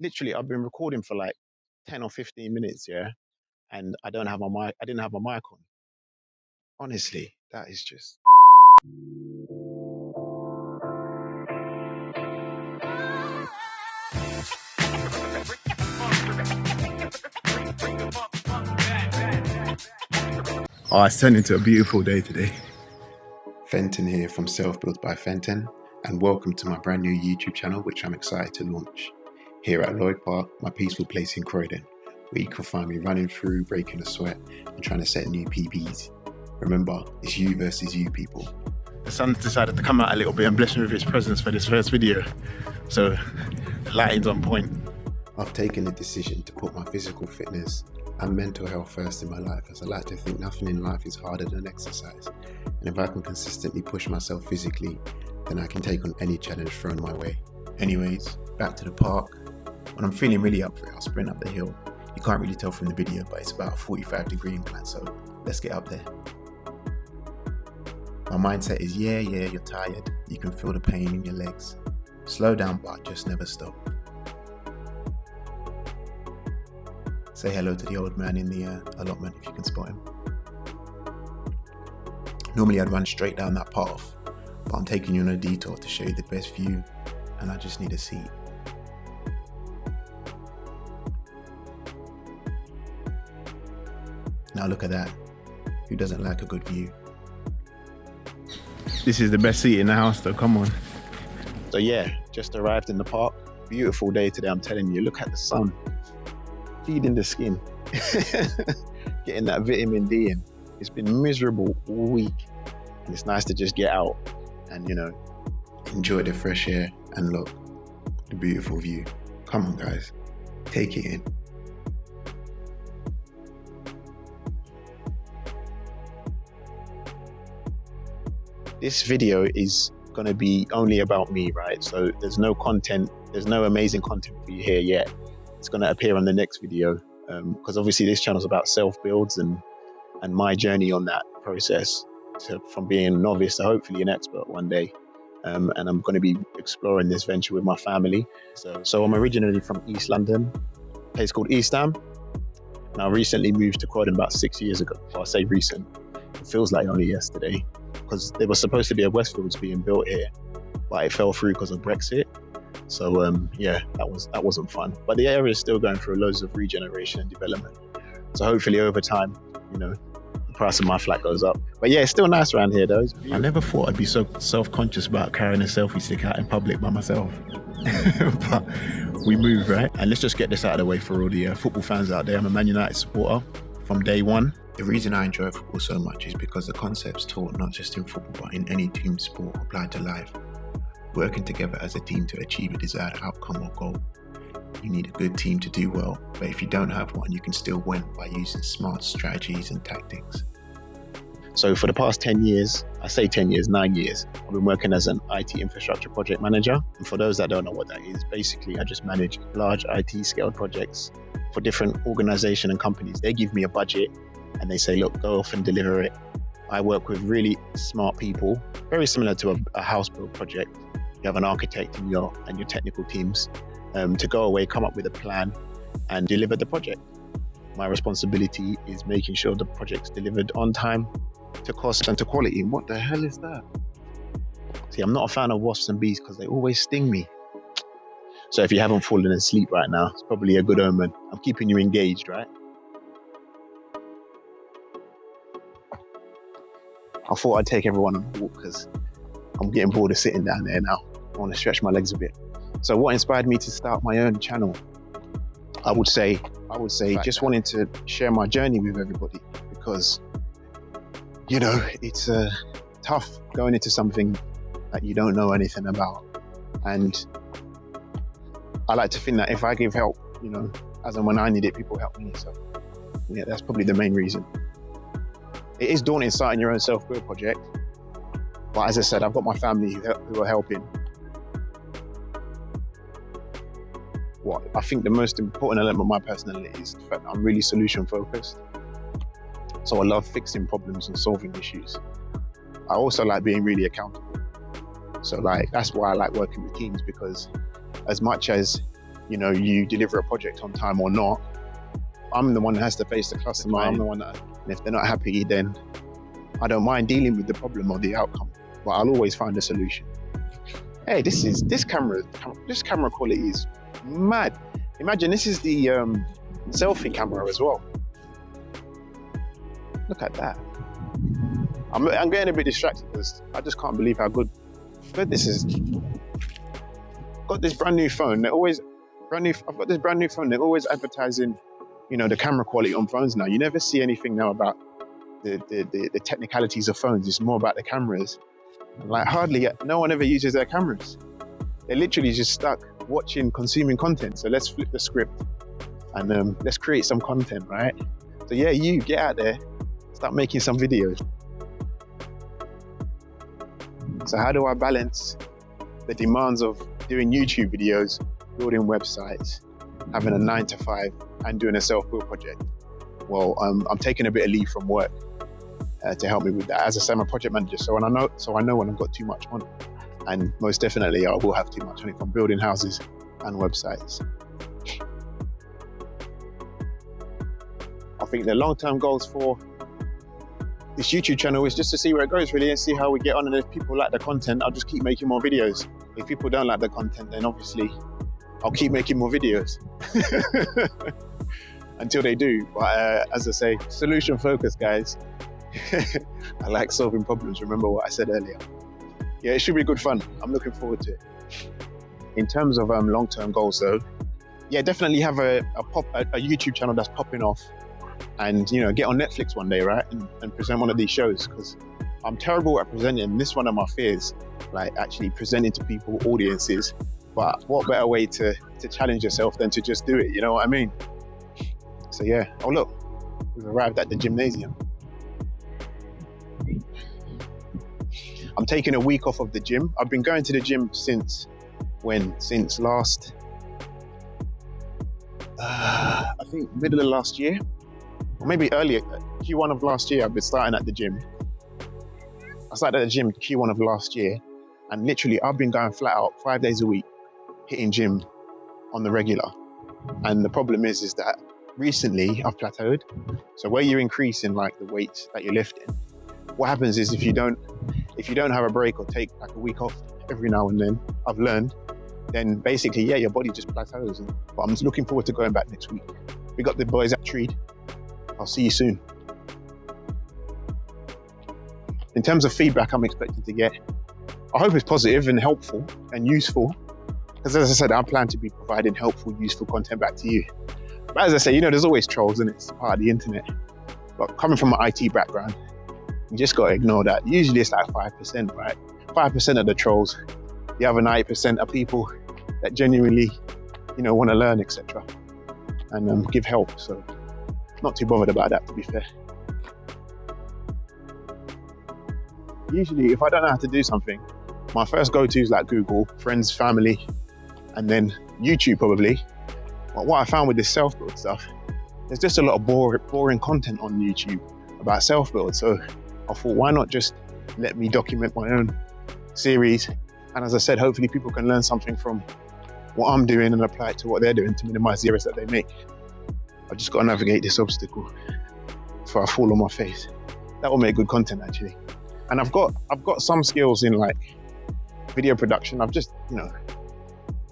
literally, I've been recording for like 10 or 15 minutes, yeah, and I don't have my mic. I didn't have my mic on. Honestly, that is just. Oh, it's turned into a beautiful day today. Fenton here from Self Built by Fenton, and welcome to my brand new YouTube channel, which I'm excited to launch. Here at Lloyd Park, my peaceful place in Croydon, where you can find me running through, breaking a sweat, and trying to set new PBs. Remember, it's you versus you, people. The sun's decided to come out a little bit and bless me with its presence for this first video, so the lighting's on point. I've taken the decision to put my physical fitness and mental health first in my life, as I like to think nothing in life is harder than exercise. And if I can consistently push myself physically, then I can take on any challenge thrown my way. Anyways, back to the park. When I'm feeling really up for it, I'll sprint up the hill. You can't really tell from the video, but it's about a 45-degree incline, so let's get up there. My mindset is, yeah, you're tired. You can feel the pain in your legs. Slow down, but just never stop. Say hello to the old man in the allotment if you can spot him. Normally I'd run straight down that path, but I'm taking you on a detour to show you the best view, and I just need a seat. Now look at that. Who doesn't like a good view? This is the best seat in the house though, come on. So yeah, just arrived in the park. Beautiful day today, I'm telling you. Look at the sun. Feeding the skin. Getting that vitamin D in. It's been miserable all week. And it's nice to just get out and, enjoy the fresh air and look, the beautiful view. Come on guys, take it in. This video is going to be only about me, right? So there's no content, there's no amazing content for you here yet. It's going to appear on the next video, because obviously this channel is about self-builds and my journey on that process from being a novice to hopefully an expert one day. And I'm going to be exploring this venture with my family. So I'm originally from East London, a place called East Ham. And I recently moved to Croydon about 6 years ago. Well, I say recent, it feels like only yesterday, because there was supposed to be a Westfields being built here, but it fell through because of Brexit. So yeah, that wasn't fun. But the area is still going through loads of regeneration and development. So hopefully over time, the price of my flat goes up. But yeah, it's still nice around here though. I never thought I'd be so self-conscious about carrying a selfie stick out in public by myself. But we move, right? And let's just get this out of the way for all the football fans out there. I'm a Man United supporter from day one. The reason I enjoy football so much is because the concepts taught not just in football but in any team sport applied to life. Working together as a team to achieve a desired outcome or goal. You need a good team to do well, but if you don't have one, you can still win by using smart strategies and tactics. So for the past 10 years, I say 10 years, 9 years, I've been working as an IT infrastructure project manager. And for those that don't know what that is, basically I just manage large IT scaled projects for different organizations and companies. They give me a budget and they say, look, go off and deliver it. I work with really smart people, very similar to a house build project. You have an architect and your technical teams to go away, come up with a plan and deliver the project. My responsibility is making sure the project's delivered on time, to cost and to quality. What the hell is that? See, I'm not a fan of wasps and bees because they always sting me. So if you haven't fallen asleep right now, it's probably a good omen. I'm keeping you engaged, right? I thought I'd take everyone on a walk because I'm getting bored of sitting down there now. I want to stretch my legs a bit. So what inspired me to start my own channel? I would say just wanting to share my journey with everybody, because it's tough going into something that you don't know anything about. And I like to think that if I give help, as and when I need it, people help me. So yeah, that's probably the main reason. It is daunting starting your own self-build project, but as I said, I've got my family who are helping. I think the most important element of my personality is the fact that I'm really solution focused. So I love fixing problems and solving issues. I also like being really accountable. So that's why I like working with teams, because as much as you know, you deliver a project on time or not. I'm the one that has to face the customer. I'm the one that, and if they're not happy, then I don't mind dealing with the problem or the outcome, but I'll always find a solution. Hey, this camera quality is mad. Imagine this is the selfie camera as well. Look at that. I'm getting a bit distracted because I just can't believe how good this is. Got this brand new phone. I've got this brand new phone. They're always advertising, you know, the camera quality on phones now. You never see anything now about the technicalities of phones. It's more about the cameras. Like hardly no one ever uses their cameras. They're literally just stuck watching, consuming content. So let's flip the script and let's create some content, right? So yeah, you get out there, start making some videos. So how do I balance the demands of doing YouTube videos, building websites, having a 9-to-5 and doing a self-build project? Well, I'm taking a bit of leave from work to help me with that. As I say, I'm a project manager, so I know when I've got too much on, and most definitely I will have too much on if I'm building houses and websites. I think the long-term goals for this YouTube channel is just to see where it goes really and see how we get on, and if people like the content, I'll just keep making more videos. If people don't like the content, then obviously I'll keep making more videos until they do. But as I say, solution focused, guys. I like solving problems. Remember what I said earlier. Yeah, it should be good fun. I'm looking forward to it. In terms of long-term goals though, yeah, definitely have a YouTube channel that's popping off, and you know, get on Netflix one day, right, and present one of these shows, because I'm terrible at presenting. This is one of my fears, like actually presenting to people, audiences. But what better way to challenge yourself than to just do it, you know what I mean? So yeah, oh look, we've arrived at the gymnasium. I'm taking a week off of the gym. I've been going to the gym since when? Since last, I think middle of last year, or maybe earlier, Q1 of last year. I've been starting at the gym. I started at the gym Q1 of last year, and literally I've been going flat out 5 days a week, hitting gym on the regular. And the problem is that recently I've plateaued. So where you're increasing like the weights that you're lifting, what happens is if you don't have a break or take like a week off every now and then, I've learned, then basically, yeah, your body just plateaus. But I'm just looking forward to going back next week. We got the boys at Treed. I'll see you soon. In terms of feedback I'm expecting to get, I hope it's positive and helpful and useful. Because as I said, I plan to be providing helpful, useful content back to you. But as I say, you know, there's always trolls and it's part of the internet. But coming from an IT background, you just got to ignore that. Usually it's like 5%, right? 5% of the trolls. The other 90% are people that genuinely, you know, want to learn, etc. and give help. So not too bothered about that, to be fair. Usually if I don't know how to do something, my first go-to is like Google, friends, family, and then YouTube probably. But what I found with this self-build stuff, there's just a lot of boring content on YouTube about self-build. So I thought, why not just let me document my own series? And as I said, hopefully people can learn something from what I'm doing and apply it to what they're doing to minimize the errors that they make. I've just got to navigate this obstacle before I fall on my face. That will make good content actually. And I've got some skills in like video production. I've just, you know,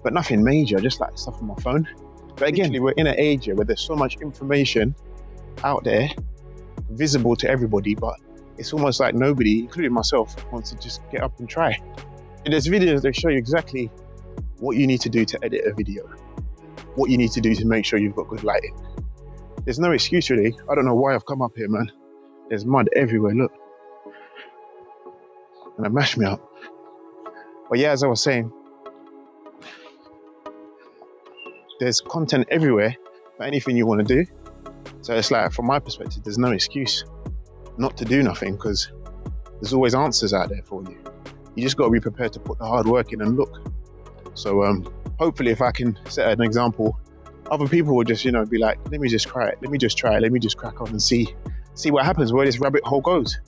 but nothing major, just like stuff on my phone. But again, we're in an age where there's so much information out there, visible to everybody, but it's almost like nobody, including myself, wants to just get up and try. And there's videos that show you exactly what you need to do to edit a video, what you need to do to make sure you've got good lighting. There's no excuse really. I don't know why I've come up here, man. There's mud everywhere, look. And it mashed me up. But yeah, as I was saying, there's content everywhere for anything you want to do. So it's like, from my perspective, there's no excuse not to do nothing, because there's always answers out there for you. You just got to be prepared to put the hard work in and look. So hopefully if I can set an example, other people will just, you know, be like, let me just try it, let me just try it, let me just crack on and see what happens, where this rabbit hole goes.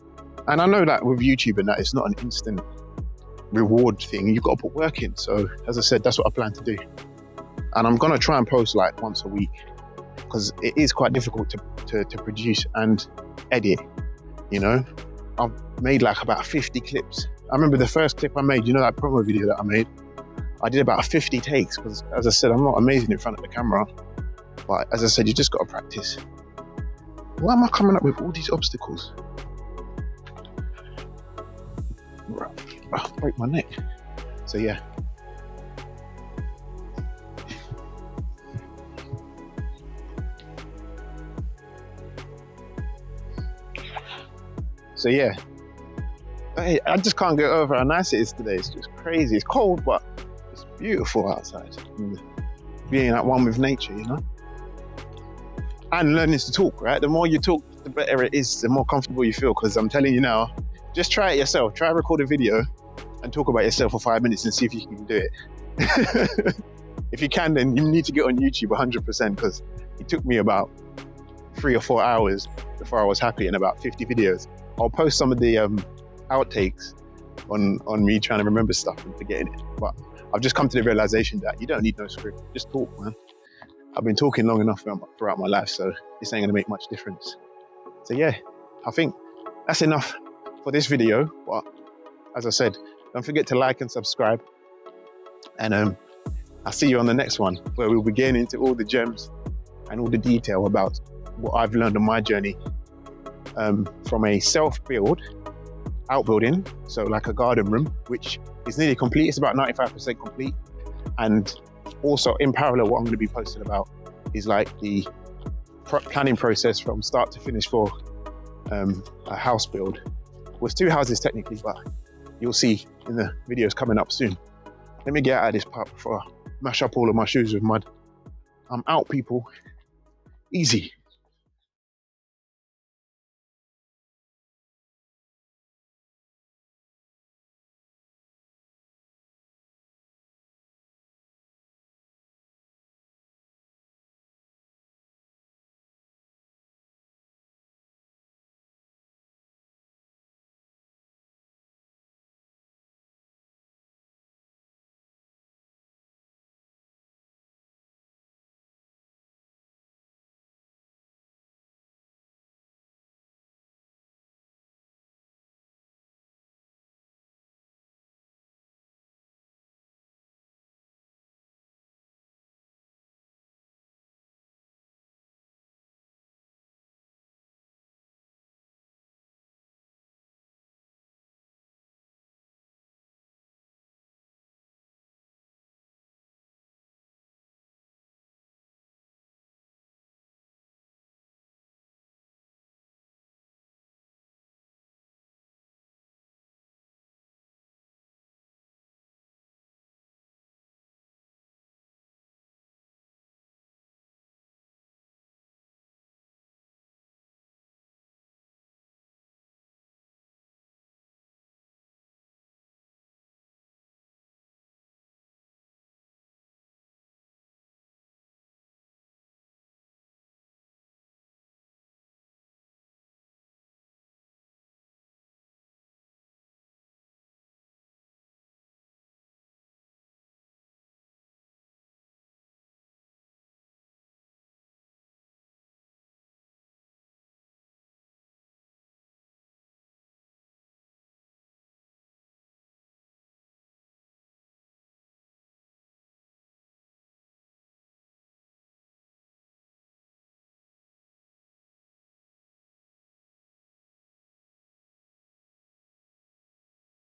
And I know that with YouTube and that, it's not an instant reward thing. You've got to put work in. So as I said, that's what I plan to do. and I'm gonna try and post like once a week, because it is quite difficult to produce and edit. You know, I've made like about 50 clips. I remember the first clip I made, you know, that promo video that I made, I did about 50 takes, because as I said, I'm not amazing in front of the camera, but as I said, you just got to practice. Why am I coming up with all these obstacles? Break my neck. So yeah. So yeah, hey, I just can't get over how nice it is today. It's just crazy. It's cold, but it's beautiful outside. And being at one with nature, you know? And learning to talk, right? The more you talk, the better it is, the more comfortable you feel. Because I'm telling you now, just try it yourself. Try record a video and talk about yourself for 5 minutes and see if you can do it. If you can, then you need to get on YouTube 100%, because it took me about 3 or 4 hours before I was happy in about 50 videos. I'll post some of the outtakes on me trying to remember stuff and forgetting it. But I've just come to the realization that you don't need no script. Just talk, man. I've been talking long enough throughout my life, so this ain't gonna make much difference. So yeah, I think that's enough for this video. But as I said, don't forget to like and subscribe. And I'll see you on the next one, where we'll be getting into all the gems and all the detail about what I've learned on my journey from a self-build outbuilding, so like a garden room, which is nearly complete. It's about 95% complete. And also in parallel, what I'm going to be posting about is like the planning process from start to finish for a house build. It was 2 houses technically, but you'll see in the videos coming up soon. Let me get out of this part before I mash up all of my shoes with mud. I'm out, people. Easy.